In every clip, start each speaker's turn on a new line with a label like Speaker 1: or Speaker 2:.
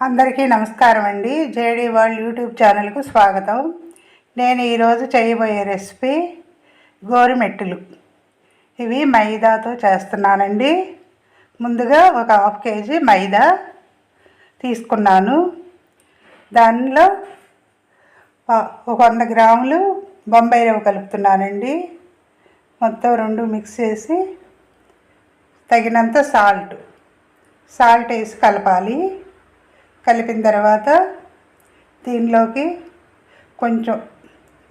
Speaker 1: అందరికీ నమస్కారం అండి. జేడీ వరల్డ్ యూట్యూబ్ ఛానల్కు స్వాగతం. నేను ఈరోజు చేయబోయే రెసిపీ గోరుమెట్టులు. ఇవి మైదాతో చేస్తున్నానండి. ముందుగా ఒక 1/2 కేజీ మైదా తీసుకున్నాను. దానిలో ఒక 100 గ్రాములు బొంబాయి రవ్వ కలుపుతున్నానండి. మొత్తం 2 మిక్స్ చేసి తగినంత సాల్ట్ వేసి కలపాలి. కలిపిన తర్వాత దీనిలోకి కొంచెం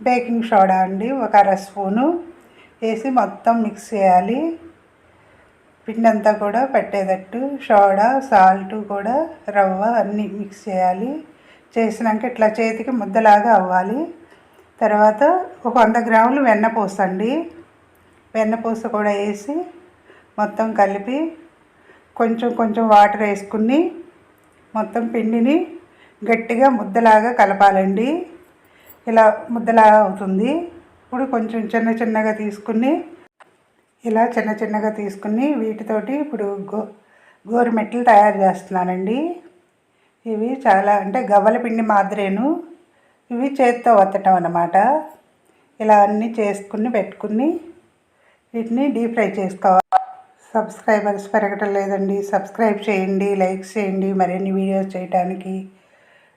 Speaker 1: బేకింగ్ సోడా అండి, ఒక 1/2 స్పూను వేసి మొత్తం మిక్స్ చేయాలి. పిండి అంతా కూడా పట్టేటట్టు సోడా, సాల్ట్ కూడా, రవ్వ అన్నీ మిక్స్ చేయాలి. చేసినాక ఇట్లా చేతికి ముద్దలాగా అవ్వాలి. తర్వాత ఒక 100 గ్రాములు వెన్నపూస అండి, వెన్నపూస కూడా వేసి మొత్తం కలిపి కొంచెం వాటర్ వేసుకుని మొత్తం పిండిని గట్టిగా ముద్దలాగా కలపాలండి. ఇలా ముద్దలాగా అవుతుంది. ఇప్పుడు కొంచెం చిన్నగా తీసుకుని వీటితోటి ఇప్పుడు గోరుమెట్లు తయారు చేస్తున్నానండి. ఇవి చాలా గవ్వల పిండి మాదిరేను. ఇవి చేత్తో వత్తటం అన్నమాట. ఇలా అన్నీ చేసుకుని పెట్టుకుని వీటిని డీప్ ఫ్రై చేసుకోవాలి. సబ్స్క్రైబర్స్ పెరగటం లేదండి. సబ్స్క్రైబ్ చేయండి, లైక్ చేయండి మరిన్ని వీడియోస్ చేయడానికి.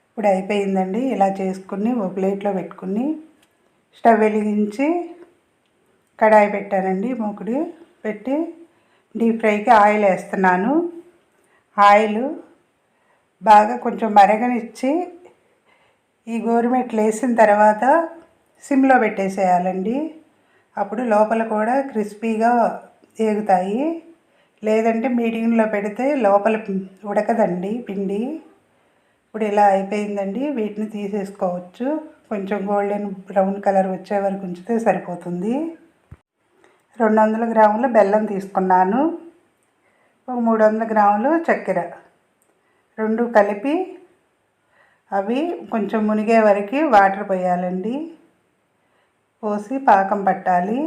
Speaker 1: ఇప్పుడు అయిపోయిందండి. ఇలా చేసుకుని ఒక ప్లేట్లో పెట్టుకుని స్టవ్ వెలిగించి కడాయి పెట్టానండి. మూకుడు పెట్టి డీప్ ఫ్రైకి ఆయిల్ వేస్తున్నాను. ఆయిల్ బాగా కొంచెం మరగనిచ్చి ఈ గోరుమెట్లు వేసిన తర్వాత సిమ్లో పెట్టేసేయాలండి. అప్పుడు లోపల కూడా క్రిస్పీగా వేగుతాయి. లేదంటే మీడియంలో పెడితే లోపల ఉడకదండి పిండి. ఇప్పుడు ఇలా అయిపోయిందండి. వీటిని తీసేసుకోవచ్చు. కొంచెం గోల్డెన్ బ్రౌన్ కలర్ వచ్చే వరకు ఉంచితే సరిపోతుంది. 200 గ్రాముల బెల్లం తీసుకున్నాను. ఒక 300 గ్రాములు చక్కెర, 2 కలిపి అవి కొంచెం మునిగే వరకు వాటర్ పోయాలండి. పోసి పాకం పట్టాలి.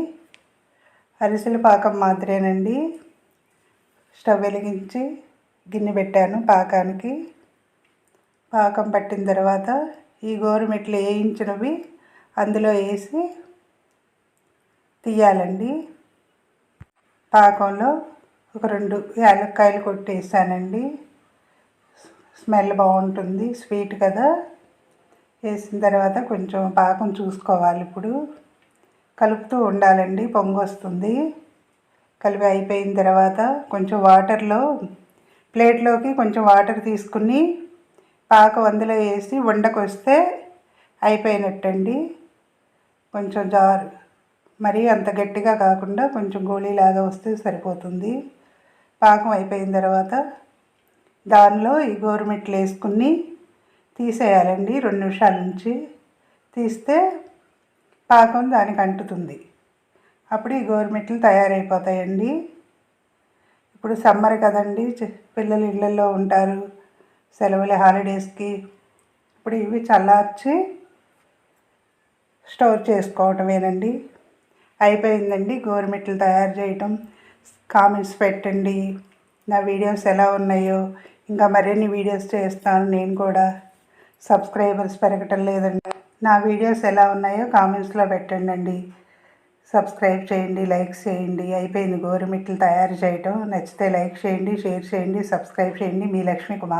Speaker 1: అరిసెల పాకం మాత్రమేనండి. స్టవ్ వెలిగించి గిన్నె పెట్టాను పాకానికి. పాకం పట్టిన తర్వాత ఈ గోరుమెట్లు వేయించినవి అందులో వేసి తీయాలండి. పాకంలో ఒక 2 యాలక్కాయలు కొట్టేసానండి. స్మెల్ బాగుంటుంది, స్వీట్ కదా. వేసిన తర్వాత కొంచెం పాకం చూసుకోవాలి. ఇప్పుడు కలుపుతూ ఉండాలండి, పొంగు వస్తుంది. కలిపి అయిపోయిన తర్వాత కొంచెం వాటర్లో ప్లేట్లోకి కొంచెం వాటర్ తీసుకుని పాకం అందులో వేసి ఉండకొస్తే అయిపోయినట్టండి. కొంచెం మరీ అంత గట్టిగా కాకుండా కొంచెం గోళీలాగా వస్తే సరిపోతుంది. పాకం అయిపోయిన తర్వాత దానిలో ఈ గోరుమెట్లు వేసుకుని తీసేయాలండి. 2 నిమిషాల నుంచి తీస్తే పాకం దానికి అంటుతుంది. అప్పుడు ఈ గోరుమెట్లు తయారైపోతాయండి. ఇప్పుడు సమ్మర్ కదండి, పిల్లలు ఇళ్ళల్లో ఉంటారు సెలవుల హాలిడేస్కి. ఇప్పుడు ఇవి చల్లార్చి స్టోర్ చేసుకోవటమేనండి. అయిపోయిందండి గోరుమెట్లు తయారు చేయటం. కామెంట్స్ పెట్టండి నా వీడియోస్ ఎలా ఉన్నాయో. ఇంకా మరిన్ని వీడియోస్ చేస్తాను నేను కూడా. సబ్స్క్రైబర్స్ పెరగటం లేదండి. నా వీడియోస్ ఎలా ఉన్నాయో కామెంట్స్లో పెట్టండి. సబ్స్క్రైబ్ చేయండి, లైక్ చేయండి. అయిపోయింది గోరుమెట్లు తయారు చేయటం. నచ్చితే లైక్ చేయండి, షేర్ చేయండి, సబ్స్క్రైబ్ చేయండి. మీ లక్ష్మీ కుమార్.